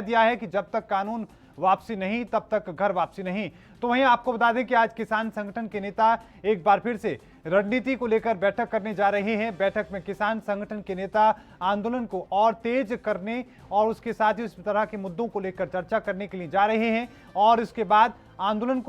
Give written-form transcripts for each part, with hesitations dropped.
दिया है कि जब तक कानून वापसी नहीं तब तक घर वापसी नहीं। तो वहीं आपको बता दें कि आज किसान संगठन के नेता एक बार फिर से रणनीति को लेकर बैठक करने जा रहे हैं। बैठक में किसान संगठन के नेता आंदोलन को और तेज करने और उसके साथ ही इस तरह के मुद्दों को लेकर चर्चा करने के लिए जा रहे हैं और इसके बाद आंदोलन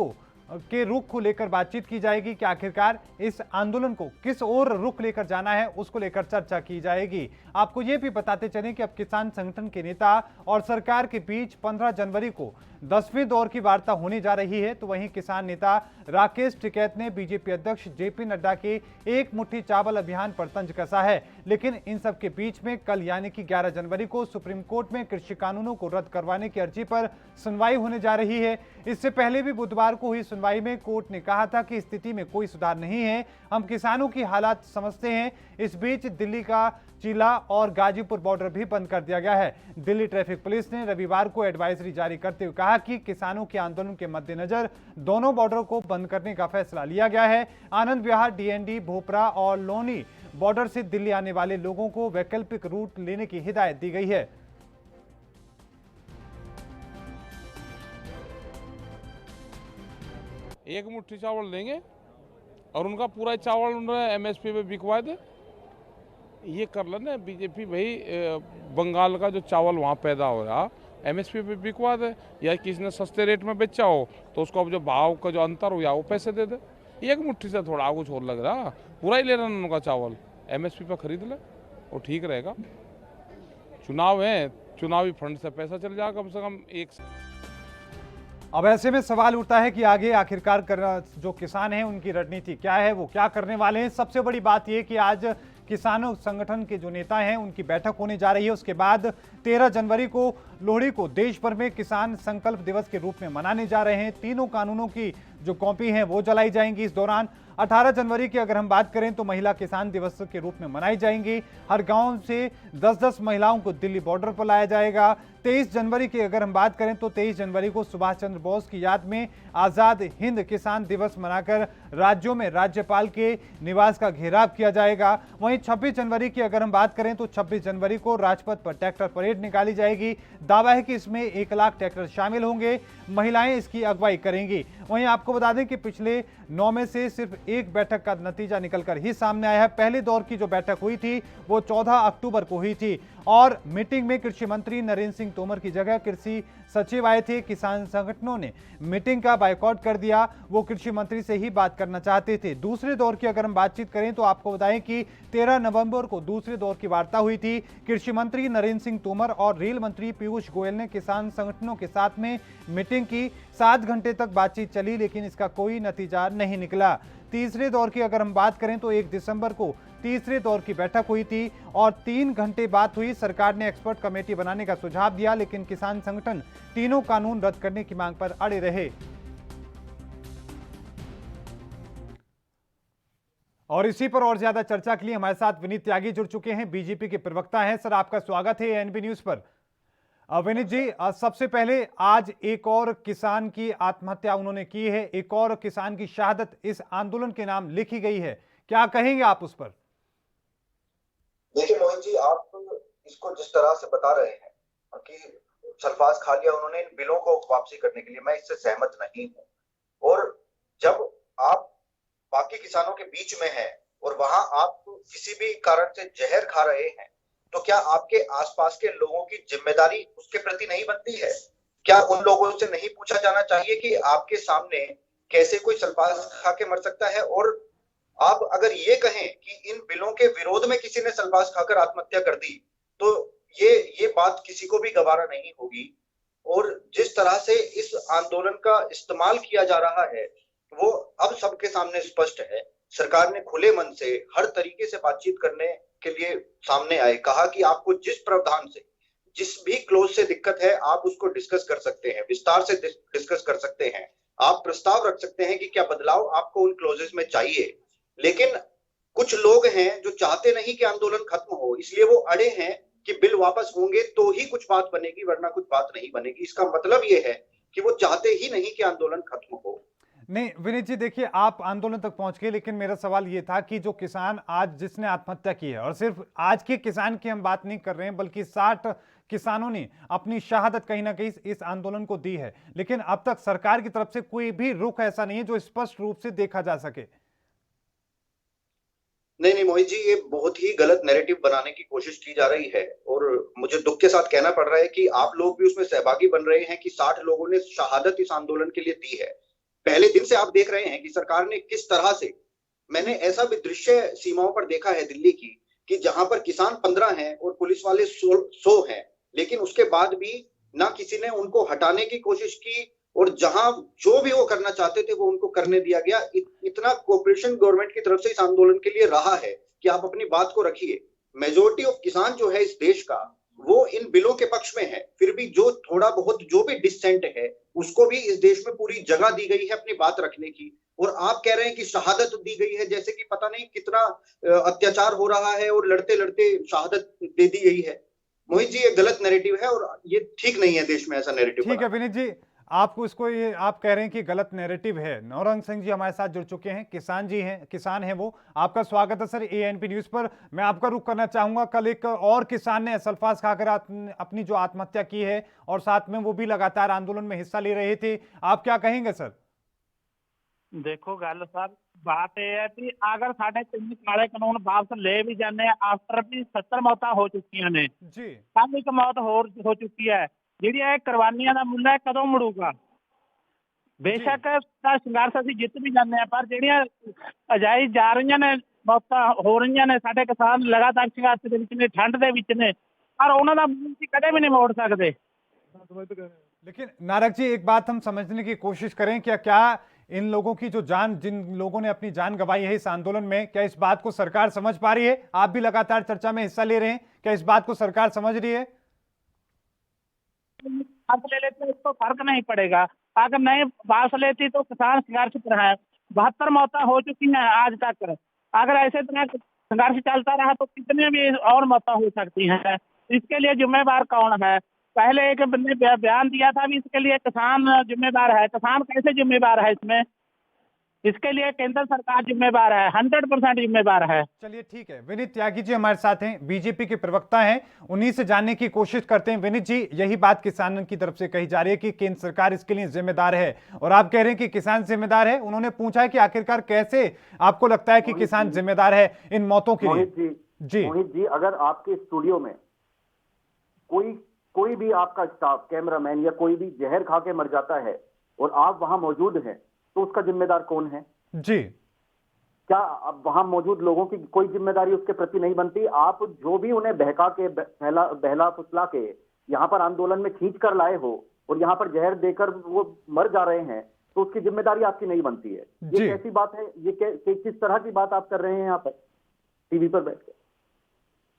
के रुख को लेकर बातचीत की जाएगी कि आखिरकार इस आंदोलन को किस ओर रुख लेकर जाना है, उसको लेकर चर्चा की जाएगी। आपको ये भी बताते चलें कि अब किसान संगठन के नेता और सरकार के बीच 15 जनवरी को 10वें दौर की वार्ता होने जा रही है। तो वहीं किसान नेता राकेश टिकैत ने बीजेपी अध्यक्ष जेपी नड्डा के एक मुट्ठी चावल अभियान पर तंज कसा है। लेकिन इन सब के बीच में कल यानी कि 11 जनवरी को सुप्रीम कोर्ट में कृषि कानूनों को रद्द करवाने की अर्जी पर सुनवाई होने जा रही है। इससे पहले भी बुधवार को हुई सुनवाई में कोर्ट ने कहा था कि स्थिति में कोई सुधार नहीं है, हम किसानों की हालात समझते हैं। इस बीच दिल्ली का चिला और गाजीपुर बॉर्डर भी बंद कर दिया गया है। दिल्ली ट्रैफिक पुलिस ने रविवार को एडवाइजरी जारी करते हुए कहा कि किसानों के आंदोलन के मद्देनजर दोनों बॉर्डर को बंद करने का फैसला लिया गया है। आनंद विहार, डीएनडी, भोपरा और लोनी बॉर्डर से दिल्ली आने वाले लोगों को वैकल्पिक रूट लेने की हिदायत दी गई है। एक मुट्ठी चावल लेंगे और उनका पूरा चावल उन्होंने एमएसपी पे बिकवा दे। ये कर लेना बीजेपी भाई, बंगाल का जो चावल वहाँ पैदा हो रहा एमएसपी पे बिकवा दे, या किसी ने सस्ते रेट में बेचा हो तो उसको अब जो भाव का जो अंतर हो या वो पैसे दे दे। एक मुट्ठी से थोड़ा कुछ और लग रहा, पूरा ही ले रहा उनका चावल, एमएसपी पे खरीद ले, वो ठीक रहेगा। चुनाव है, चुनावी फंड से पैसा चल जाएगा कम से कम एक। अब ऐसे में सवाल उठता है कि आगे आखिरकार जो किसान हैं उनकी रणनीति क्या है, वो क्या करने वाले हैं। सबसे बड़ी बात यह कि आज किसानों संगठन के जो नेता हैं उनकी बैठक होने जा रही है। उसके बाद 13 जनवरी को लोहड़ी को देश भर में किसान संकल्प दिवस के रूप में मनाने जा रहे हैं। तीनों कानूनों की जो कॉपी है वो जलाई जाएंगी। इस दौरान 18 जनवरी की अगर हम बात करें तो महिला किसान दिवस के रूप में मनाई जाएंगी। हर गांव से 10-10 महिलाओं को दिल्ली बॉर्डर पर लाया जाएगा। 23 जनवरी की अगर हम बात करें तो 23 जनवरी को सुभाष चंद्र बोस की याद में आजाद हिंद किसान दिवस मनाकर राज्यों में राज्यपाल के निवास का घेराव किया जाएगा। वहीं 26 जनवरी की अगर हम बात करें तो 26 जनवरी को राजपथ पर ट्रैक्टर परेड निकाली जाएगी। दावा है कि इसमें 1 लाख ट्रैक्टर शामिल होंगे, महिलाएं इसकी अगुवाई करेंगी। वहीं आपको बता दें कि पिछले 9 में से सिर्फ एक बैठक का नतीजा निकलकर ही सामने आया है। पहले दौर की जो बैठक हुई थी वो 14 अक्टूबर को हुई थी और मीटिंग में कृषि मंत्री नरेंद्र सिंह तोमर की जगह कृषि सचिव आए थे। किसान संगठनों ने मीटिंग का बायकॉट कर दिया, वो कृषि मंत्री से ही बात करना चाहते थे। दूसरे दौर की अगर हम बातचीत करें तो आपको बताएं कि 13 नवंबर को दूसरे दौर की वार्ता हुई थी। कृषि मंत्री नरेंद्र सिंह तोमर और रेल मंत्री पीयूष गोयल ने किसान संगठनों के साथ में मीटिंग की। 7 घंटे तक बातचीत चली लेकिन इसका कोई नतीजा नहीं निकला। तीसरे दौर की अगर हम बात करें तो 1 दिसंबर को तीसरे दौर की बैठक हुई थी और 3 घंटे बात हुई। सरकार ने एक्सपर्ट कमेटी बनाने का सुझाव दिया लेकिन किसान संगठन तीनों कानून रद्द करने की मांग पर अड़े रहे। और इसी पर और ज्यादा चर्चा के लिए हमारे साथ विनीत त्यागी जुड़ चुके हैं, बीजेपी के प्रवक्ता हैं। सर, आपका स्वागत है एएनबी न्यूज पर। विनीत जी, सबसे पहले आज एक और किसान की आत्महत्या उन्होंने की है, एक और किसान की शहादत इस आंदोलन के नाम लिखी गई है, क्या कहेंगे आप उस पर? देखिए मोहित जी, आप इसको जिस तरह से बता रहे हैं कि सल्फास खा लिया उन्होंने इन बिलों को वापसी करने के लिए, मैं इससे सहमत नहीं हूं। और जब आप बाकी किसानों के बीच में हैं और वहां आप किसी भी कारण से जहर खा रहे हैं तो क्या आपके आसपास के लोगों की जिम्मेदारी उसके प्रति नहीं बनती है? क्या उन लोगों से नहीं पूछा जाना चाहिए कि आपके सामने कैसे कोई सल्फास खा के मर सकता है? और आप अगर ये कहें कि इन बिलों के विरोध में किसी ने सल्फास खाकर आत्महत्या कर दी तो ये बात किसी को भी गवारा नहीं होगी। और जिस तरह से इस आंदोलन का इस्तेमाल किया जा रहा है वो अब सबके सामने स्पष्ट है। सरकार ने खुले मन से हर तरीके से बातचीत करने के लिए सामने आए, कहा कि आपको जिस प्रावधान से, जिस भी क्लोज से दिक्कत है आप उसको डिस्कस कर सकते हैं, विस्तार से डिस्कस कर सकते हैं, आप प्रस्ताव रख सकते हैं कि क्या बदलाव आपको उन क्लोजेस में चाहिए। लेकिन कुछ लोग हैं जो चाहते नहीं कि आंदोलन खत्म हो, इसलिए वो अड़े हैं कि बिल वापस होंगे तो ही कुछ बात बनेगी वरना कुछ बात नहीं बनेगी। इसका मतलब ये है कि वो चाहते ही नहीं कि आंदोलन खत्म हो। नहीं विनीत जी, देखिए आप आंदोलन तक पहुंच गए लेकिन मेरा सवाल ये था कि जो किसान आज जिसने आत्महत्या की है, और सिर्फ आज के किसान की हम बात नहीं कर रहे हैं बल्कि 60 किसानों ने अपनी शहादत कहीं ना कहीं इस आंदोलन को दी है, लेकिन अब तक सरकार की तरफ से कोई भी रुख ऐसा नहीं है जो स्पष्ट रूप से देखा जा सके। नहीं नहीं मोहित जी, ये बहुत ही गलत नैरेटिव बनाने की कोशिश की जा रही है और मुझे दुख के साथ कहना पड़ रहा है कि आप लोग भी उसमें सहभागी बन रहे हैं कि 60 लोगों ने शहादत इस आंदोलन के लिए दी है। पहले दिन से आप देख रहे हैं कि सरकार ने किस तरह से, मैंने ऐसा भी दृश्य सीमाओं पर देखा है दिल्ली की कि जहां पर किसान 15 हैं और पुलिस वाले 100 हैं, लेकिन उसके बाद भी ना किसी ने उनको हटाने की कोशिश की और जहां जो भी वो करना चाहते थे वो उनको करने दिया गया। इतना कोऑपरेशन गवर्नमेंट की तरफ से इस आंदोलन के लिए रहा है कि आप अपनी बात को रखिए। मेजोरिटी ऑफ किसान जो है इस देश का, वो इन बिलों के पक्ष में है, फिर भी जो थोड़ा बहुत जो भी डिसेंट है उसको भी इस देश में पूरी जगह दी गई है अपनी बात रखने की। और आप कह रहे हैं कि शहादत दी गई है, जैसे कि पता नहीं कितना अत्याचार हो रहा है और लड़ते लड़ते शहादत दे दी गई है। मोहित जी, ये गलत नैरेटिव है और ये ठीक नहीं है देश में ऐसा नैरेटिव। ठीक है विनीत जी, आपको इसको ये आप कह रहे हैं कि गलत नैरेटिव है। नौरंग सिंह जी हमारे साथ जुड़ चुके हैं, किसान हैं वो। आपका स्वागत है सर एएनपी न्यूज पर। मैं आपका रुख करना चाहूंगा, कल एक और किसान ने सल्फास खाकर अपनी जो आत्महत्या की है और साथ में वो भी लगातार आंदोलन में हिस्सा ले रहे थे, आप क्या कहेंगे सर? देखो गल सर, बात यह है कि अगर साढ़े 3 काले कानून वापस ले भी जाने आफ्टर भी 70 मौतां हो चुकी ने जी, कल एक मौत हो चुकी है। ਜਿਹੜੀ ਇਹ ਕੁਰਬਾਨੀਆਂ ਦਾ ਮੁੱਲ ਹੈ ਕਦੋਂ ਮੁੜੂਗਾ? ਬੇਸ਼ੱਕ ਦਾ ਸੰਘਰਸ਼ ਅਸੀਂ ਜਿੱਤ ਵੀ ਜਾਂਦੇ ਆ, ਪਰ ਜਿਹੜੀਆਂ ਅਜਾਈ ਜਾ ਰਹੀਆਂ ਨੇ ਮੌਤਾਂ ਹੋ ਰਹੀਆਂ ਨੇ, ਸਾਡੇ ਕਿਸਾਨ ਲਗਾਤਾਰ ਸੰਘਰਸ਼ ਦੇ ਵਿੱਚ ਨੇ, ਠੰਡ ਦੇ ਵਿੱਚ ਨੇ, ਪਰ ਉਹਨਾਂ ਦਾ ਮੁੱਲ ਅਸੀਂ ਕਦੇ ਵੀ ਨਹੀਂ ਮੋੜ ਸਕਦੇ। लेकिन नारक जी एक बात हम समझने की कोशिश करें, क्या इन लोगों की जो जान, जिन लोगों ने अपनी जान गंवाई है इस आंदोलन में, क्या इस बात को सरकार समझ पा रही है? आप भी लगातार चर्चा में हिस्सा ले रहे हैं, क्या इस बात को सरकार समझ रही है? वापस ले लेते तो उसको फर्क नहीं पड़ेगा, अगर नहीं वापस लेती तो किसान संघर्ष पर है। 72 मौतें हो चुकी हैं आज तक, अगर ऐसे तरह संघर्ष चलता रहा तो कितने भी और मौतें हो सकती हैं। इसके लिए जिम्मेवार कौन है? पहले एक बंदे बयान दिया था भी इसके लिए किसान जिम्मेदार है। किसान कैसे जिम्मेवार है इसमें? इसके लिए केंद्र सरकार जिम्मेवार है, 100% जिम्मेवार है। चलिए ठीक है, विनीत त्यागी जी हमारे साथ हैं, बीजेपी के प्रवक्ता हैं, उन्हीं से जानने की कोशिश करते हैं। विनीत जी, यही बात किसानों की तरफ से कही जा रही है कि केंद्र सरकार इसके लिए जिम्मेदार है, और आप कह रहे हैं कि किसान जिम्मेदार है। उन्होंने पूछा है कि आखिरकार कैसे आपको लगता है कि किसान जिम्मेदार है इन मौतों के लिए? जी मोहित जी, अगर आपके स्टूडियो में कोई भी आपका स्टाफ, कैमरामैन या कोई भी जहर खा के मर जाता है और आप वहां मौजूद हैं, तो उसका जिम्मेदार कौन है? जी, क्या अब वहां मौजूद लोगों की कोई जिम्मेदारी उसके प्रति नहीं बनती? आप जो भी उन्हें बहका के बहला फुसला के यहाँ पर आंदोलन में खींच कर लाए हो और यहाँ पर जहर देकर वो मर जा रहे हैं, तो उसकी जिम्मेदारी आपकी नहीं बनती है। ये कैसी बात है? ये किस तरह की बात आप कर रहे हैं यहाँ पर टीवी पर बैठ कर?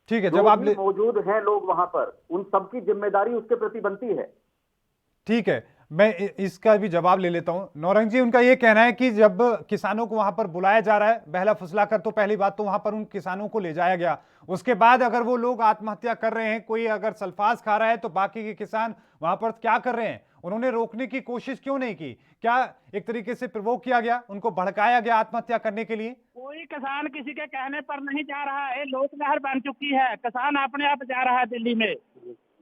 ठीक है, जवाब मौजूद हैं लोग वहां पर, उन सबकी जिम्मेदारी उसके प्रति बनती है। ठीक है, मैं इसका भी जवाब ले लेता हूं। नौरंग जी, उनका यह कहना है कि जब किसानों को वहां पर बुलाया जा रहा है बहला फुसला कर, तो पहली बात तो वहां पर उन किसानों को ले जाया गया, उसके बाद अगर वो लोग आत्महत्या कर रहे हैं, कोई अगर सल्फास खा रहा है, तो बाकी के किसान वहां पर क्या कर रहे हैं? उन्होंने रोकने की कोशिश क्यों नहीं की? क्या एक तरीके से प्रोवोक किया गया, उनको भड़काया गया आत्महत्या करने के लिए? कोई किसान किसी के कहने पर नहीं जा रहा है, लोक लहर बन चुकी है, किसान अपने आप जा रहा है दिल्ली में।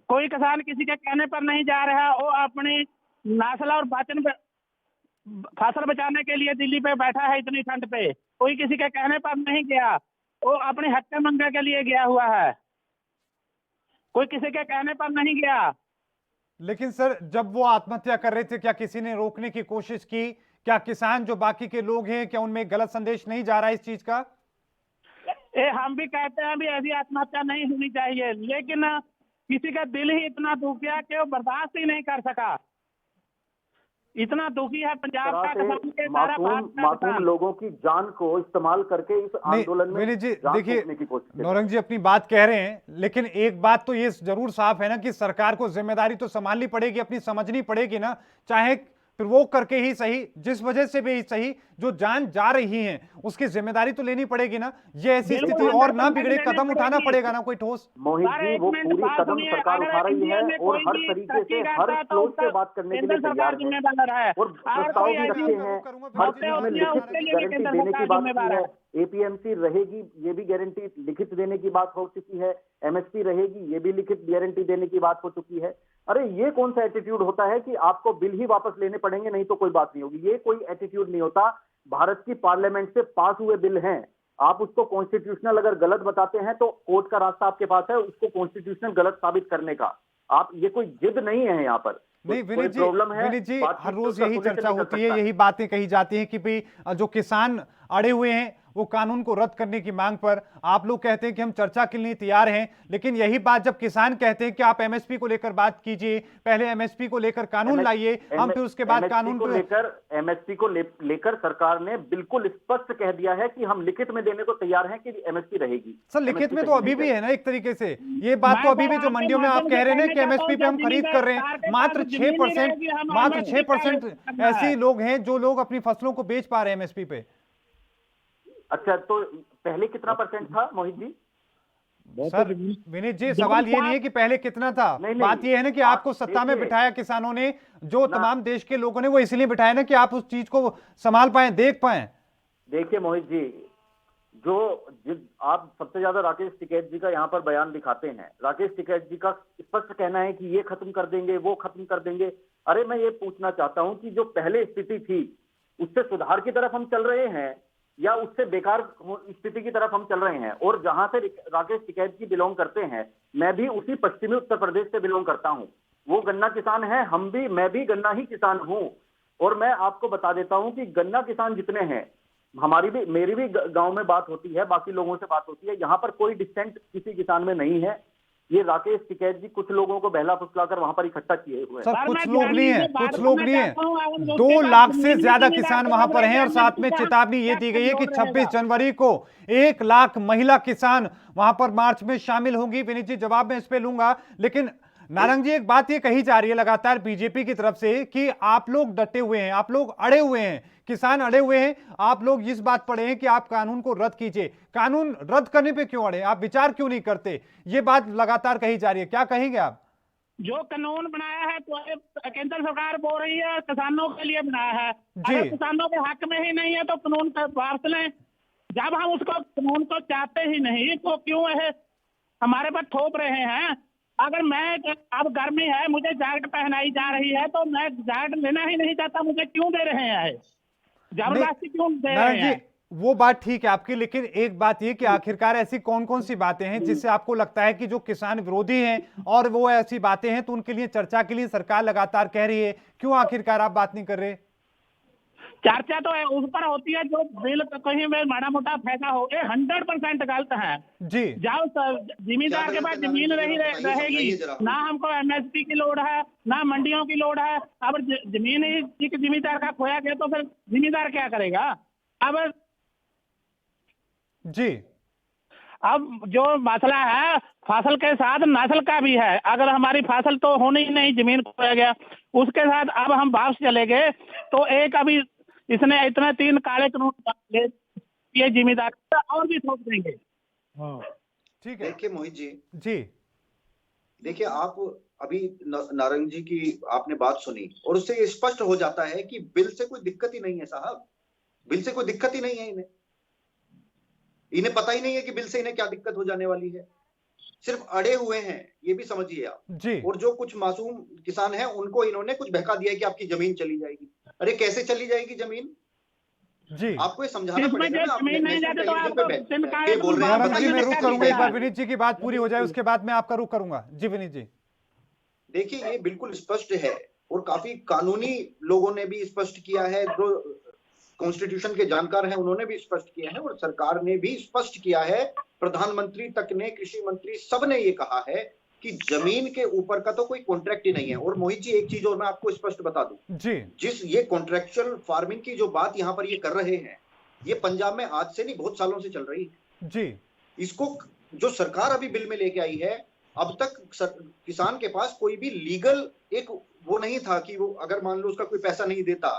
कोई किसान किसी के कहने पर नहीं जा रहा है, वो अपनी नस्ल और फसल बचाने के लिए दिल्ली पे बैठा है इतनी ठंड पे। कोई किसी के कहने पर नहीं गया, वो अपनी हत्या मंगने के लिए गया हुआ है, कोई किसी के कहने पर नहीं गया। लेकिन सर, जब वो आत्महत्या कर रहे थे, क्या किसी ने रोकने की कोशिश की? क्या किसान जो बाकी के लोग हैं, क्या उनमें गलत संदेश नहीं जा रहा है इस चीज का? हम भी कहते हैं भी ऐसी आत्महत्या नहीं होनी चाहिए, लेकिन किसी का दिल ही इतना दुखिया कि वो बर्दाश्त ही नहीं कर सका। इतना दुखी है पंजाब का किसान के, सारा मासूम लोगों की जान को इस्तेमाल करके इस आंदोलन में जी देखिए, नौरंग जी अपनी बात कह रहे हैं, लेकिन एक बात तो ये जरूर साफ है ना कि सरकार को जिम्मेदारी तो संभालनी पड़ेगी, अपनी समझनी पड़ेगी ना, चाहे प्रोवोक करके ही सही, जिस वजह से भी सही, जो जान जा रही है उसकी जिम्मेदारी तो लेनी पड़ेगी ना। ये ऐसी स्थिति और ना बिगड़े, कदम उठाना पड़ेगा ना कोई ठोस। मोहित जी, वो पूरी कदम सरकार उठा रही है और हर तरीके से हर क्लोज से बात करने के लिए तैयार है और प्रस्ताव भी रखे हैं, हर चीज में लिखित गारंटी देने की बात की है। एपीएमसी रहेगी, ये भी गारंटी लिखित देने की बात हो चुकी है, एमएसपी रहेगी, ये भी लिखित गारंटी देने की बात हो चुकी है। अरे ये कौन सा एटीट्यूड होता है कि आपको बिल ही वापस लेने पड़ेंगे, नहीं तो कोई बात नहीं होगी? ये कोई एटीट्यूड नहीं होता। भारत की पार्लियामेंट से पास हुए बिल हैं, आप उसको कॉन्स्टिट्यूशनल अगर गलत बताते हैं तो कोर्ट का रास्ता आपके पास है उसको कॉन्स्टिट्यूशनल गलत साबित करने का। आप, ये कोई जिद नहीं है यहाँ पर। नहीं कोई विनीत जी, प्रॉब्लम है, विनीत जी, बातचीत हर रोज उसका यही solution चर्चा निकल होती है, सकता है। यही बातें कही जाती हैं कि भाई जो किसान अड़े हुए हैं वो कानून को रद्द करने की मांग पर, आप लोग कहते हैं कि हम चर्चा के लिए तैयार हैं, लेकिन यही बात जब किसान कहते हैं कि आप एमएसपी को लेकर बात कीजिए, पहले एमएसपी को लेकर कानून लाइए, हम फिर उसके बाद कानून को लेकर, एमएसपी को लेकर सरकार ने बिल्कुल स्पष्ट कह दिया है कि हम लिखित में देने को तैयार हैं कि एमएसपी रहेगी। सर लिखित में तो अभी भी है ना एक तरीके से, ये बात तो अभी भी जो मंडियों में आप कह रहे हैं कि एमएसपी पे हम खरीद कर रहे हैं, मात्र 6% ऐसे लोग हैं जो लोग अपनी फसलों को बेच पा रहे हैं एमएसपी पे। अच्छा, तो पहले कितना परसेंट था मोहित जी? सर विनीत जी, सवाल ये नहीं है कि पहले कितना था, बात ये है ना कि आपको सत्ता में बिठाया किसानों ने, जो तमाम देश के लोगों ने, वो इसलिए बिठाया ना कि आप उस चीज को संभाल पाए, देख पाए। देखिए मोहित जी, आप सबसे ज्यादा राकेश टिकैत जी का यहाँ पर बयान दिखाते हैं। राकेश टिकैत जी का स्पष्ट कहना है कि ये खत्म कर देंगे, वो खत्म कर देंगे। अरे मैं ये पूछना चाहता हूं कि जो पहले स्थिति थी उससे सुधार की तरफ हम चल रहे हैं या उससे बेकार स्थिति की तरफ हम चल रहे हैं? और जहां से राकेश टिकैत जी बिलोंग करते हैं, मैं भी उसी पश्चिमी उत्तर प्रदेश से बिलोंग करता हूं। वो गन्ना किसान है, मैं भी गन्ना ही किसान हूं। और मैं आपको बता देता हूं कि गन्ना किसान जितने हैं, मेरी भी गांव में बात होती है, बाकी लोगों से बात होती है, यहाँ पर कोई डिस्टेंट किसी किसान में नहीं है। ये राकेश टिकैत जी कुछ लोगों को बहला फुसलाकर वहां पर इकट्ठा किए हुए हैं। सर कुछ लोग नहीं है, कुछ लोग नहीं है, 2 लाख से ज्यादा किसान वहां पर हैं और साथ में चेतावनी ये दी गई है कि 26 जनवरी को 1 लाख महिला किसान वहां पर मार्च में शामिल होंगी। विनीत जी, जवाब मैं इस पे लूंगा, लेकिन नारंग जी, एक बात ये कही जा रही है लगातार बीजेपी की तरफ से कि आप लोग डटे हुए हैं, आप लोग अड़े हुए हैं, किसान अड़े हुए हैं, आप लोग इस बात पड़े हैं कि आप कानून को रद्द कीजिए। कानून रद्द करने पे क्यों अड़े, आप विचार क्यों नहीं करते? ये बात लगातार कही जा रही है, क्या कहेंगे आप? जो कानून बनाया है तो केंद्र सरकार बोल रही है किसानों के लिए बनाया है, अगर किसानों के हक में ही नहीं है तो कानून वापस लें। जब हम उसको कानून को चाहते ही नहीं तो क्यों है हमारे पर थोप रहे हैं? अगर मैं, अब गर्मी है, मुझे जैकेट पहनाई जा रही है तो मैं जैकेट लेना ही नहीं चाहता, मुझे क्यों दे रहे हैं? जबरदस्ती क्यों दे रहे हैं? वो बात ठीक है आपकी, लेकिन एक बात ये कि आखिरकार ऐसी कौन कौन सी बातें हैं जिससे आपको लगता है कि जो किसान विरोधी हैं और वो ऐसी बातें हैं तो उनके लिए चर्चा के लिए सरकार लगातार कह रही है, क्यों आखिरकार आप बात नहीं कर रहे? चर्चा तो उस पर होती है जो बिल कहीं में माड़ा मोटा फायदा हो गया, 100% गलत है जी। जाओ जिम्मेदार के पास जमीन रहेगी, ना हमको एमएसपी की लोड है, ना मंडियों की लोड है। अब जमीन ही जिम्मेदार का खोया गया तो फिर जिम्मेदार क्या करेगा? अब जी, अब जो मसला है फसल के साथ नस्ल का भी है। अगर हमारी फसल तो होनी ही नहीं, जमीन खोया गया, उसके साथ अब हम वापस चले गए तो एक अभी इसने इतने 3 काले कानून ये जिम्मेदार और भी ठोक देंगे। ठीक है। देखिए मोहित जी, देखिए आप अभी नारंग जी की आपने बात सुनी और उससे ये स्पष्ट हो जाता है कि बिल से कोई दिक्कत ही नहीं है साहब, बिल से कोई दिक्कत ही नहीं है। इन्हें पता ही नहीं है कि बिल से इन्हें क्या दिक्कत हो जाने वाली है, सिर्फ अड़े हुए हैं, ये भी समझिए आप जी। और जो कुछ मासूम किसान हैं उनको इन्होंने कुछ बहका दिया है कि आपकी जमीन चली जाएगी। अरे कैसे चली जाएगी जमीन जी? आपको ये समझाना पड़ेगा ना। जमीन नहीं जाती तो आप बोल रहे हैं। जी मैं रुक करूंगा, एक बार विनीत जी की बात पूरी हो जाए उसके बाद मैं आपका रुक करूंगा। जी विनीत जी, देखिए ये बिल्कुल स्पष्ट है और काफी कानूनी लोगों ने भी स्पष्ट किया है, जो कॉन्स्टिट्यूशन के जानकार हैं उन्होंने भी स्पष्ट किया है और सरकार ने भी स्पष्ट किया है, प्रधानमंत्री तक ने, कृषि मंत्री सब ने ये कहा है कि जमीन के ऊपर का तो कोई कॉन्ट्रैक्ट ही नहीं है। और मोहित जी एक चीज और मैं आपको स्पष्ट बता दूं जी, जिस ये कॉन्ट्रैक्चुअल फार्मिंग की जो बात यहाँ पर ये कर रहे हैं, ये पंजाब में आज से नहीं बहुत सालों से चल रही है जी। इसको जो सरकार अभी बिल में लेके आई है, अब तक किसान के पास कोई भी लीगल एक वो नहीं था कि वो अगर मान लो उसका कोई पैसा नहीं देता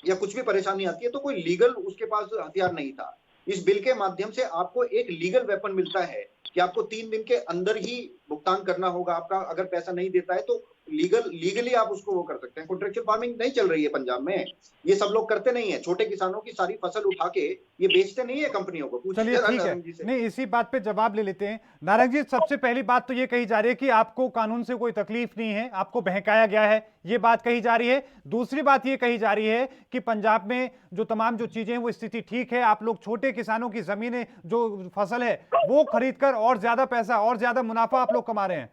या कुछ भी परेशानी आती है तो कोई लीगल उसके पास हथियार नहीं था। इस बिल के माध्यम से आपको एक लीगल वेपन मिलता है कि आपको 3 दिन के अंदर ही भुगतान करना होगा आपका, अगर पैसा नहीं देता है तो लीगली आप उसको वो कर सकते हैं। कॉन्ट्रेक्चुअल फार्मिंग नहीं चल रही है पंजाब में, ये सब लोग करते नहीं है। छोटे किसानों की सारी फसल उठा के ये बेचते नहीं है कंपनियों को। पूछिए चलिए जरा ठीक है, नारंग जी से। नहीं इसी बात पे जवाब ले लेते हैं। नारंग जी, सबसे पहली बात तो ये कही जा रही है कि आपको कानून से कोई तकलीफ नहीं है, आपको बहकाया गया है, ये बात कही जा रही है। दूसरी बात ये कही जा रही है कि पंजाब में जो तमाम जो चीजें हैं वो स्थिति ठीक है, आप लोग छोटे किसानों की जमीनें जो फसल है वो खरीद कर और ज्यादा पैसा और ज्यादा मुनाफा आप लोग कमा रहे हैं।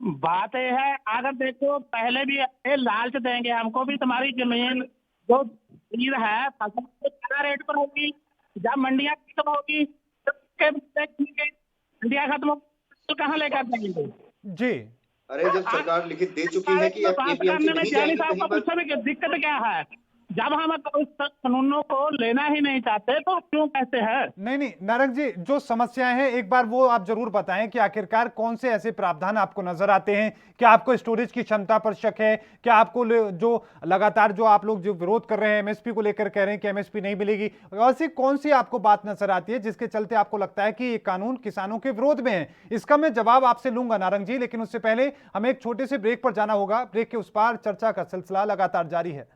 बात यह है, अगर देखो पहले भी ये लालच देंगे हमको भी, तुम्हारी जमीन जो चीज है फसल के क्या रेट पर होगी, जब मंडियां खत्म होगी तो मंडियां खत्म होगी तो कहाँ लेकर जाएंगे। जी, अरे जब सरकार लिखित दे चुकी है कि एपीएमसी नहीं जाएगी कहीं पर। पूछा भी दिक्कत क्या है, जब हम उस कानूनों को लेना ही नहीं चाहते तो क्यों कहते हैं। नहीं नारंग जी, जो समस्याएं हैं एक बार वो आप जरूर बताएं कि आखिरकार कौन से ऐसे प्रावधान आपको नजर आते हैं। क्या आपको स्टोरेज की क्षमता पर शक है? क्या आपको जो लगातार जो आप लोग जो विरोध कर रहे हैं एमएसपी को लेकर, कह रहे हैं कि एमएसपी नहीं मिलेगी, ऐसी कौन सी आपको बात नजर आती है जिसके चलते आपको लगता है कि ये कानून किसानों के विरोध में है? इसका मैं जवाब आपसे लूंगा नारंग जी, लेकिन उससे पहले हमें एक छोटे से ब्रेक पर जाना होगा। ब्रेक के उस पार चर्चा का सिलसिला लगातार जारी है।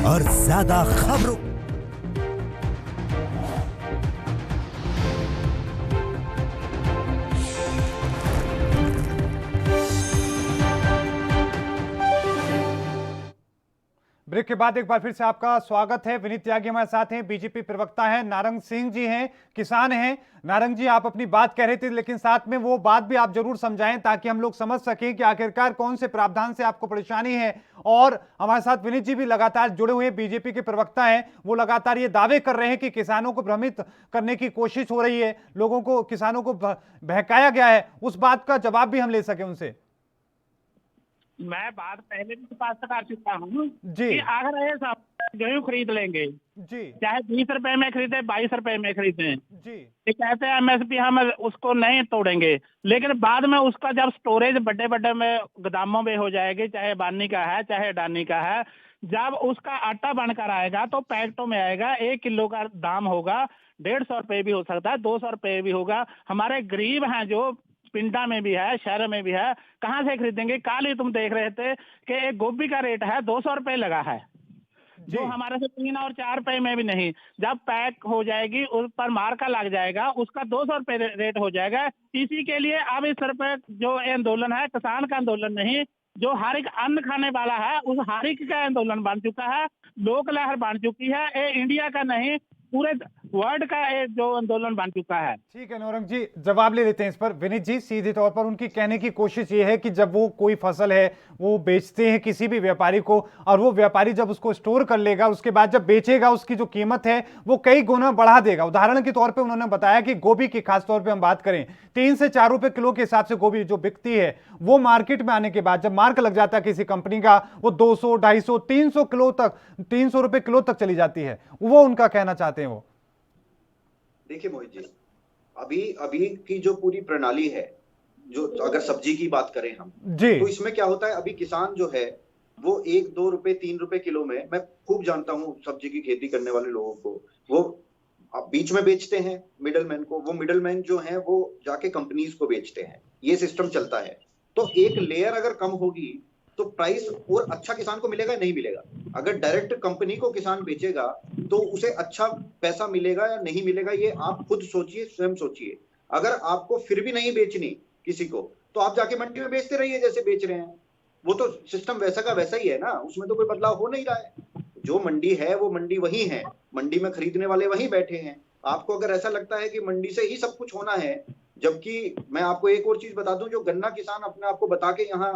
और ज्यादा खबरों ब्रेक के बाद एक बार फिर से आपका स्वागत है। विनीत त्यागी हमारे साथ हैं, बीजेपी प्रवक्ता हैं, नारंग सिंह जी हैं, किसान हैं। नारंग जी, आप अपनी बात कह रहे थे, लेकिन साथ में वो बात भी आप जरूर समझाएं ताकि हम लोग समझ सकें कि आखिरकार कौन से प्रावधान से आपको परेशानी है। और हमारे साथ विनीत जी भी लगातार जुड़े हुए बीजेपी के प्रवक्ता हैं, वो लगातार ये दावे कर रहे हैं कि किसानों को भ्रमित करने की कोशिश हो रही है, लोगों को, किसानों को बहकाया गया है। उस बात का जवाब भी हम ले सके उनसे। मैं बात पहले भी पास कर चुका हूँ जी, कि अगर ये सब गेहूं खरीद लेंगे जी, चाहे 20 रुपए में खरीदे 22 रुपए में खरीदे, जी, ये कहते हैं एमएसपी हम उसको नहीं तोड़ेंगे, लेकिन बाद में उसका जब स्टोरेज बड़े बड़े में गोदामों में हो जाएगी, चाहे बानी का है चाहे अडानी का है, जब उसका आटा बनकर आएगा तो पैकेटों में आएगा, 1 किलो का दाम होगा 150 रुपए भी हो सकता है, 200 रुपए भी होगा। हमारे गरीब हैं जो पिंडा में भी है शहर में भी है, कहाँ से खरीदेंगे। कल ही तुम देख रहे थे कि एक गोभी का रेट है 200 रुपए लगा है, जो हमारे से 3 और 4 रुपए में भी नहीं। जब पैक हो जाएगी उस पर मार्का लग जाएगा, उसका 200 रुपए रेट हो जाएगा। इसी के लिए अब इस रुपए जो आंदोलन है किसान का आंदोलन नहीं, जो हर एक अन्न खाने वाला है उस हर एक का आंदोलन बन चुका है, लोक लहर बन चुकी है। ये इंडिया का नहीं पूरे वर्ल्ड का जो आंदोलन बन चुका है। ठीक है नौरंग जी, जवाब ले लेते हैं इस पर। विनीत जी, सीधे तौर पर उनकी कहने की कोशिश ये है कि जब वो कोई फसल है वो बेचते हैं किसी भी व्यापारी को, और वो व्यापारी जब उसको स्टोर कर लेगा उसके बाद जब बेचेगा उसकी जो कीमत है वो कई गुना बढ़ा देगा। उदाहरण के तौर पे उन्होंने बताया कि गोभी की खास तौर पे हम बात करें 3 से 4 रुपए किलो के हिसाब से गोभी जो बिकती है वो मार्केट में आने के बाद जब मार्क लग जाता है किसी कंपनी का, वो 200, 250, 300 किलो तक, 300 रुपए किलो तक चली जाती है। वो उनका कहना चाहते हैं वो। देखिए मोहित जी, अभी की जो पूरी प्रणाली है, जो अगर सब्जी की बात करें हम जी, तो इसमें क्या होता है, अभी किसान जो है वो 1, 2 रुपए 3 रुपए किलो में, मैं खूब जानता हूँ सब्जी की खेती करने वाले लोगों को, वो अब बीच में बेचते हैं मिडलमैन को, वो मिडलमैन जो है वो जाके कंपनीज को बेचते हैं, ये सिस्टम चलता है। तो एक लेयर अगर कम होगी तो प्राइस और अच्छा किसान को मिलेगा नहीं मिलेगा। अगर डायरेक्ट कंपनी को किसान बेचेगा तो उसे अच्छा पैसा मिलेगा या नहीं मिलेगा, ये आप खुद सोचिए, स्वयं सोचिए। अगर आपको फिर भी नहीं बेचनी किसी को तो आप जाके मंडी में बेचते रहिए जैसे बेच रहे हैं, वो तो सिस्टम वैसा का वैसा ही है ना, उसमें तो कोई बदलाव हो नहीं रहा है। जो मंडी है वो मंडी वही है, मंडी में खरीदने वाले वहीं बैठे हैं। आपको अगर ऐसा लगता है कि मंडी से ही सब कुछ होना है, जबकि मैं आपको एक और चीज बता दूं, जो गन्ना किसान अपने आप को बता के यहाँ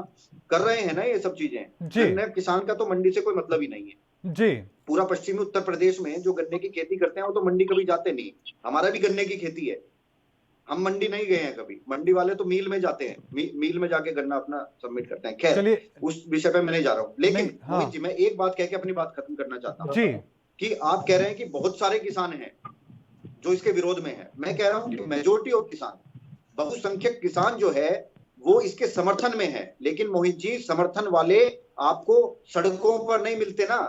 कर रहे हैं ना ये सब चीजें, गन्ना किसान का तो मंडी से कोई मतलब ही नहीं है। जी, पूरा पश्चिमी उत्तर प्रदेश में जो गन्ने की खेती करते हैं वो तो मंडी कभी जाते नहीं। हमारा भी गन्ने की खेती है, हम मंडी नहीं गए हैं कभी। मंडी वाले तो मील में जाते हैं, मील में जाके गन्ना अपना सबमिट करते हैं। खैर, उस विषय पे मैं नहीं जा रहा हूँ। लेकिन मोहित जी, मैं एक बात कह के अपनी बात खत्म करना चाहता हूँ कि आप कह रहे हैं कि बहुत सारे किसान हैं जो इसके विरोध में है। मैं कह रहा हूं कि मेजोरिटी ऑफ किसान, बहुसंख्यक किसान जो है वो इसके समर्थन में है। लेकिन मोहित जी, समर्थन वाले आपको सड़कों पर नहीं मिलते ना,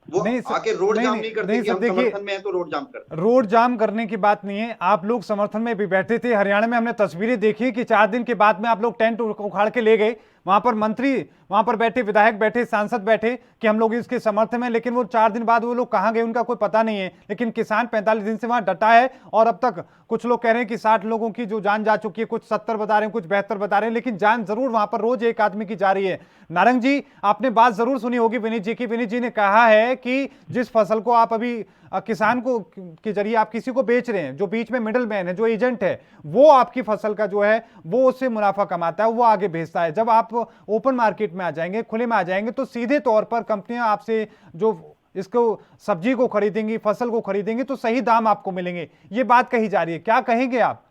वो आके रोड जाम नहीं करते कि हम समर्थन में हैं तो रोड जाम करते। रोड जाम करने की बात नहीं है, आप लोग समर्थन में भी बैठे थे। हरियाणा में हमने तस्वीरें देखी कि 4 दिन के बाद में आप लोग टेंट उखाड़ के ले गए, वहां पर मंत्री वहां पर बैठे, विधायक बैठे, सांसद बैठे कि हम लोग इसके समर्थन में, लेकिन वो 4 दिन बाद वो लोग कहां गए उनका कोई पता नहीं है। लेकिन किसान 45 दिन से वहां डटा है और अब तक कुछ लोग कह रहे हैं कि 60 लोगों की जो जान जा चुकी है, कुछ 70 बता रहे हैं, कुछ 72 बता रहे हैं, लेकिन जान जरूर वहां पर रोज एक आदमी की जा रही है। नारंग जी, आपने बात जरूर सुनी होगी विनीत जी की। विनीत जी ने कहा है कि जिस फसल को आप अभी किसान को के जरिए आप किसी को बेच रहे हैं, जो बीच में मिडल मैन है, जो एजेंट है, वो आपकी फसल का जो है वो उससे मुनाफा कमाता है, वो आगे भेजता है। जब आप ओपन मार्केट में आ जाएंगे, खुले में आ जाएंगे, तो सीधे तौर पर कंपनियां आपसे जो इसको सब्जी को खरीदेंगी, फसल को खरीदेंगी, तो सही दाम आपको मिलेंगे। ये बात कही जा रही है, क्या कहेंगे आप?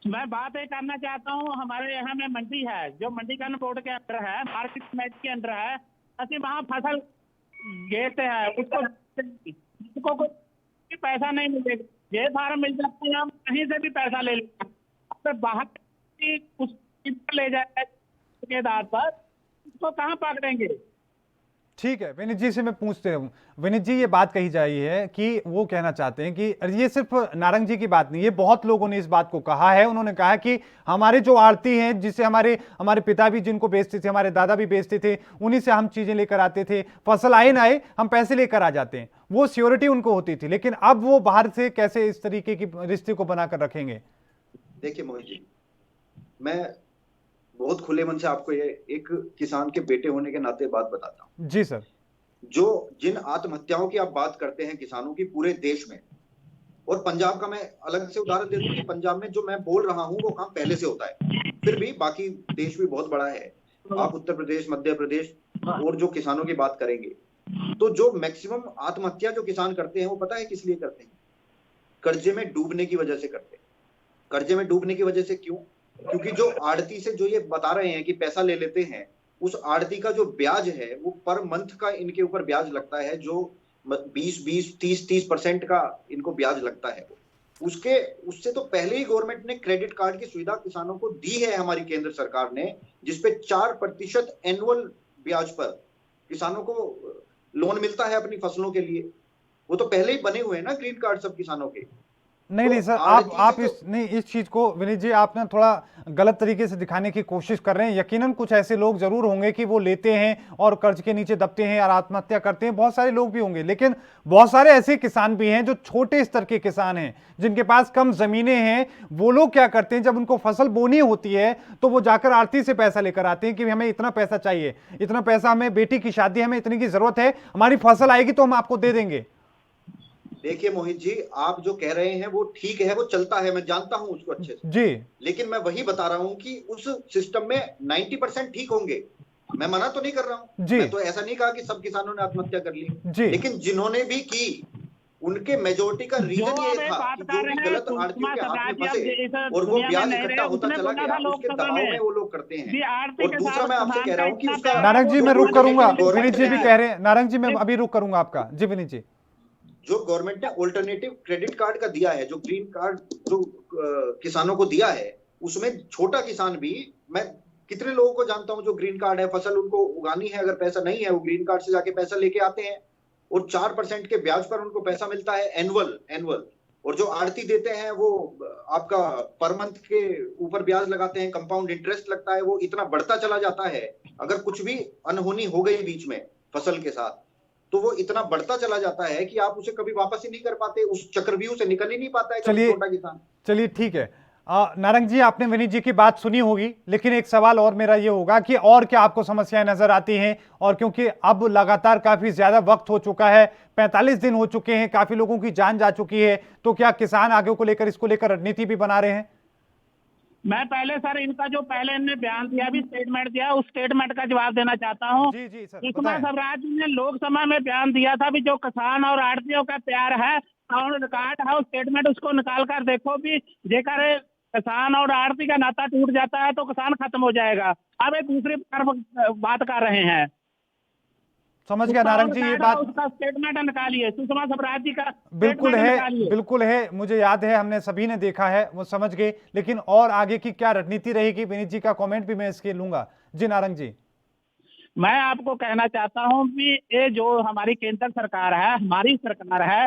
मैं बात ये करना चाहता हूँ, हमारे यहाँ में मंडी है जो मंडी का बोर्ड के अंदर है, मार्केट कमेटी के अंदर है। ਅਸੀਂ वहाँ फसल गेते हैं, उसको कोई पैसा नहीं मिलेगा। ये फार्म मिल जाता है, हम कहीं से भी पैसा ले लेते हैं। बाहर उस ले जाए ठेकेदार पर, उसको कहाँ पकड़ेंगे? ठीक है, विनीत जी से मैं पूछते हूँ। विनीत जी, ये बात कही जा रही है कि वो कहना चाहते हैं कि ये सिर्फ नारंग जी की बात नहीं है, बहुत लोगों ने इस बात को कहा है। उन्होंने कहा कि हमारे जो आड़ती हैं, जिससे हमारे पिता भी जिनको बेचते थे, हमारे दादा भी बेचते थे, उन्हीं से हम चीजें लेकर आते थे, फसल आए ना आए हम पैसे लेकर आ जाते हैं, वो सियोरिटी उनको होती थी। लेकिन अब वो बाहर से कैसे इस तरीके की रिश्ते को बनाकर रखेंगे? देखिए मोहित जी, मैं बहुत खुले मन से आपको ये एक किसान के बेटे होने के नाते बात बताता हूं। जी सर। जो जिन आत्महत्याओं की आप बात करते हैं किसानों की पूरे देश में, और पंजाब का मैं अलग से उदाहरण दे दूं कि पंजाब में जो मैं बोल रहा हूं वो काम पहले से होता है, फिर भी बाकी देश भी बहुत बड़ा है। आप उत्तर प्रदेश, मध्य प्रदेश और जो किसानों की बात करेंगे, तो जो मैक्सिमम आत्महत्या जो किसान करते हैं वो पता है किस लिए करते हैं? कर्जे में डूबने की वजह से करते हैं। कर्जे में डूबने की वजह से क्यों? क्योंकि जो आड़ती से जो ये बता रहे हैं कि पैसा ले लेते हैं, उस आड़ती का जो ब्याज है वो पर मंथ का इनके ऊपर ब्याज लगता है, जो 20-30% का इनको ब्याज लगता है। उससे तो पहले ही गवर्नमेंट ने क्रेडिट कार्ड की सुविधा किसानों को दी है, हमारी केंद्र सरकार ने, जिसपे 4% एनुअल ब्याज पर किसानों को लोन मिलता है अपनी फसलों के लिए। वो तो पहले ही बने हुए हैं ना ग्रीन कार्ड सब किसानों के। नहीं सर, आप इस चीज को विनीत जी आप ना थोड़ा गलत तरीके से दिखाने की कोशिश कर रहे हैं। यकीनन कुछ ऐसे लोग जरूर होंगे कि वो लेते हैं और कर्ज के नीचे दबते हैं और आत्महत्या करते हैं, बहुत सारे लोग भी होंगे। लेकिन बहुत सारे ऐसे किसान भी हैं जो छोटे स्तर के किसान हैं, जिनके पास कम जमीनें हैं। वो लोग क्या करते हैं, जब उनको फसल बोनी होती है तो वो जाकर आड़ती से पैसा लेकर आते हैं कि हमें इतना पैसा चाहिए, इतना पैसा हमें, बेटी की शादी हमें इतनी की जरूरत है, हमारी फसल आएगी तो हम आपको दे देंगे। देखिए मोहित जी, आप जो कह रहे हैं वो ठीक है, वो चलता है, मैं जानता हूं उसको अच्छे से जी। लेकिन मैं वही बता रहा हूं कि उस सिस्टम में 90% ठीक होंगे। मैं मना तो नहीं कर रहा हूं, मैं तो ऐसा नहीं कहा कि सब किसानों ने आत्महत्या कर ली, लेकिन जिन्होंने भी की उनके मेजोरिटी का रीजन ये था कि जो भी गलत आड़तियों के हाथ में फंसे और वो ब्याज इकट्ठा होता चला गया, उसके दबाव में वो लोग करते हैं। और दूसरा मैं आपसे कह रहा हूँ कि उसका, नारंग जी मैं रुक करूंगा, विनीत जी भी कह रहे हैं, नारंग जी मैं अभी रुक करूंगा आपका। जी विनीत जी, जो गवर्नमेंट ने ऑल्टरनेटिव क्रेडिट कार्ड का दिया है, जो ग्रीन कार्ड जो किसानों को दिया है, उसमें छोटा किसान भी, मैं कितने लोगों को जानता हूं जो ग्रीन कार्ड है, फसल उनको उगानी है, अगर पैसा नहीं है वो ग्रीन कार्ड से जाके पैसा लेके आते हैं और 4% के ब्याज पर उनको पैसा मिलता है एनुअल। और जो आड़ती देते हैं वो आपका पर मंथ के ऊपर ब्याज लगाते हैं, कंपाउंड इंटरेस्ट लगता है, वो इतना बढ़ता चला जाता है। अगर कुछ भी अनहोनी हो गई बीच में फसल के साथ तो वो इतना बढ़ता चला जाता है कि आप उसे कभी वापस ही नहीं कर पाते, उस चक्रव्यूह से निकल ही नहीं पाता है छोटा किसान। चलिए ठीक है, नारंग जी आपने विनीत जी की बात सुनी होगी, लेकिन एक सवाल और मेरा ये होगा कि और क्या आपको समस्याएं नजर आती हैं? और क्योंकि अब लगातार काफी ज्यादा वक्त हो चुका है, 45 दिन हो चुके हैं, काफी लोगों की जान जा चुकी है, तो क्या किसान आगे को लेकर इसको लेकर रणनीति भी बना रहे हैं? मैं पहले सर इनका जो पहले इनने बयान दिया भी स्टेटमेंट दिया उस स्टेटमेंट का जवाब देना चाहता हूँ। जी जी सर, सुषमा बताएं। स्वराज जी ने लोकसभा में बयान दिया था भी जो किसान और आड़तियों का प्यार है और रिकॉर्ड है उस स्टेटमेंट उसको निकाल कर देखो भी जेकर किसान और आड़ती का नाता टूट जाता है तो किसान खत्म हो जाएगा। अब एक दूसरी तरफ बात कर रहे हैं। समझ गया नारंग जी, ये बात उसका स्टेटमेंट निकालिए, सुषमा स्वराज जी का बिल्कुल statement है, निकालिए। बिल्कुल है, मुझे याद है, हमने सभी ने देखा है, वो समझ गए। लेकिन और आगे की क्या रणनीति रहेगी, विनीत जी का कमेंट भी मैं इसके लूंगा। जी नारंग जी। मैं आपको कहना चाहता हूं कि ये जो हमारी केंद्र सरकार है, हमारी सरकार है,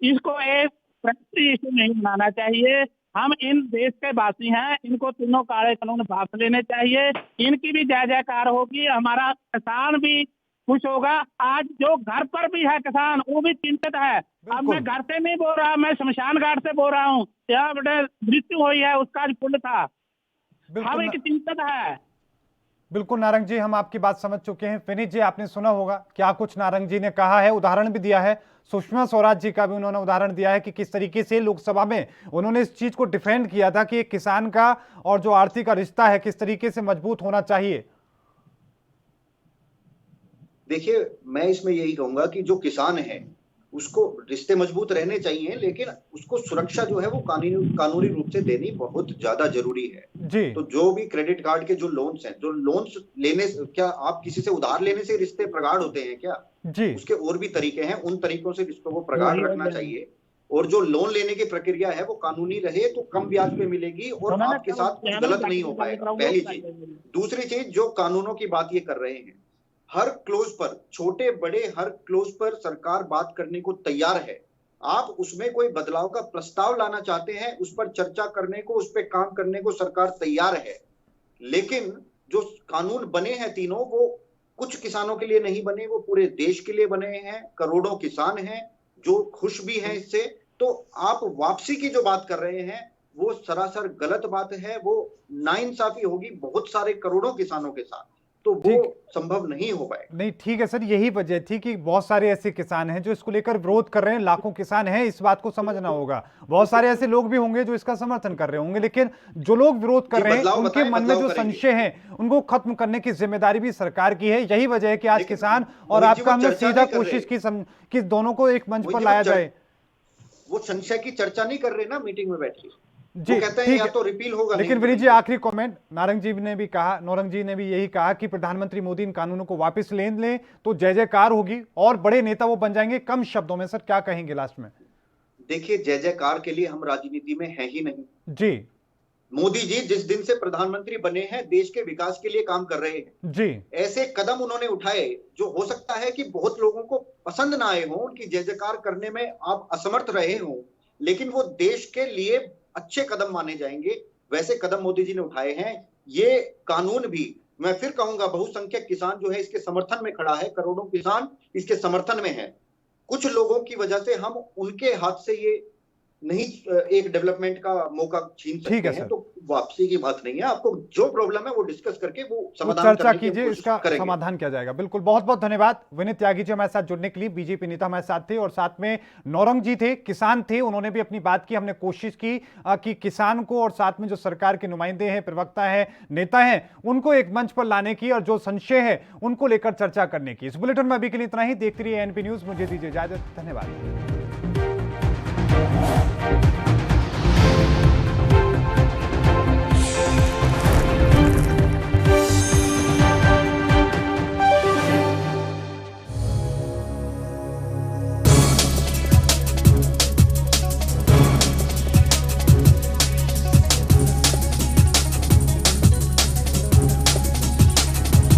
इसको एक प्राइमरी इशू नहीं बनाना चाहिए। हम इन देश के वासी हैं, इनको तीनों काले कानून वापस लेने चाहिए, इनकी भी जय जयकार होगी, हमारा किसान भी खुश होगा। आज जो घर पर भी है किसान वो भी चिंतित है। अब मैं घर से नहीं बोल रहा, मैं शमशान घाट से बोल रहा हूँ, यहाँ बेटे मृत्यु हुई है उसका आज पुण्य था। हम एक चिंतित है। बिल्कुल नारंग जी, हम आपकी बात समझ चुके हैं। विनीत जी, आपने सुना होगा क्या कुछ नारंग जी ने कहा है, उदाहरण भी दिया है। सुषमा स्वराज जी का भी उन्होंने उदाहरण दिया है कि किस तरीके से लोकसभा में उन्होंने इस चीज को डिफेंड किया था कि एक किसान का और जो आड़ती का रिश्ता है किस तरीके से मजबूत होना चाहिए। देखिए, मैं इसमें यही कहूंगा कि जो किसान है उसको रिश्ते मजबूत रहने चाहिए, लेकिन उसको सुरक्षा जो है वो कानूनी रूप से देनी बहुत ज्यादा जरूरी है जी। तो जो भी क्रेडिट कार्ड के जो लोन्स हैं, जो लोन्स लेने, क्या आप किसी से उधार लेने से रिश्ते प्रगाढ़ होते हैं क्या? जी। उसके और भी तरीके हैं, उन तरीकों से रिश्तों को प्रगाढ़ रखना चाहिए। और जो लोन लेने की प्रक्रिया है वो कानूनी रहे तो कम ब्याज पे मिलेगी और आपके साथ कुछ गलत नहीं हो पाएगा, पहली चीज। दूसरी चीज, जो कानूनों की बात ये कर रहे हैं, हर क्लोज पर, छोटे बड़े हर क्लोज पर सरकार बात करने को तैयार है। आप उसमें कोई बदलाव का प्रस्ताव लाना चाहते हैं, उस पर चर्चा करने को, उस पर काम करने को सरकार तैयार है। लेकिन जो कानून बने हैं तीनों, वो कुछ किसानों के लिए नहीं बने, वो पूरे देश के लिए बने हैं। करोड़ों किसान हैं जो खुश भी हैं इससे। तो आप वापसी की जो बात कर रहे हैं वो सरासर गलत बात है। वो नाइंसाफी होगी बहुत सारे करोड़ों किसानों के साथ, तो वो संभव नहीं हो पाएगा। नहीं, ठीक है सर, यही वजह थी कि बहुत सारे ऐसे किसान हैं जो इसको लेकर विरोध कर रहे हैं। लाखों किसान हैं, इस बात को समझना होगा। बहुत सारे ऐसे लोग भी होंगे जो इसका समर्थन कर रहे होंगे, लेकिन जो लोग विरोध कर रहे हैं उनके मन में जो संशय है उनको खत्म करने की जिम्मेदारी भी सरकार की है। यही वजह है कि आज किसान और आपका हमने सीधा कोशिश की कि दोनों को एक मंच पर लाया जाए। वो संशय की चर्चा नहीं कर रहे ना मीटिंग में बैठ के, जी कहते हैं या तो रिपील होगा। लेकिन विनीत जी, आखिरी कमेंट, नारंग जी ने भी कहा, नौरंग जी ने भी यही कहा कि प्रधानमंत्री मोदी इन कानूनों को वापस ले लें तो जय जयकार होगी और बड़े नेता वो बन जाएंगे। कम शब्दों में सर क्या कहेंगे लास्ट में? देखिए, जय जयकार के लिए हम राजनीति में है ही नहीं जी। मोदी जी जिस दिन से प्रधानमंत्री बने हैं देश के विकास के लिए काम कर रहे हैं जी। ऐसे कदम उन्होंने उठाए जो हो सकता है कि बहुत लोगों को पसंद ना आए हों, उनकी जय जयकार करने में आप असमर्थ रहे हों, लेकिन वो देश के लिए अच्छे कदम माने जाएंगे। वैसे कदम मोदी जी ने उठाए हैं। ये कानून भी, मैं फिर कहूंगा, बहुसंख्यक किसान जो है इसके समर्थन में खड़ा है, करोड़ों किसान इसके समर्थन में है। कुछ लोगों की वजह से हम उनके हाथ से ये नहीं एक डेवलपमेंट का मौका छीन सकते हैं। तो वापसी की बात नहीं है, आपको जो प्रॉब्लम है वो डिस्कस करके वो समाधान चर्चा कीजिए, इसका समाधान किया जाएगा। बिल्कुल, बहुत बहुत धन्यवाद विनीत त्यागी जी हमारे साथ जुड़ने के लिए। बीजेपी नेता हमारे साथ थे और साथ में नौरंग जी थे, किसान थे, उन्होंने भी अपनी बात की। हमने कोशिश की कि किसान को और साथ में जो सरकार के नुमाइंदे हैं, प्रवक्ता है, नेता हैं, उनको एक मंच पर लाने की और जो संशय है उनको लेकर चर्चा करने की। इस बुलेटिन में अभी के लिए इतना ही। देखते रहिए एएनपी न्यूज। मुझे दीजिए इजाजत। धन्यवाद।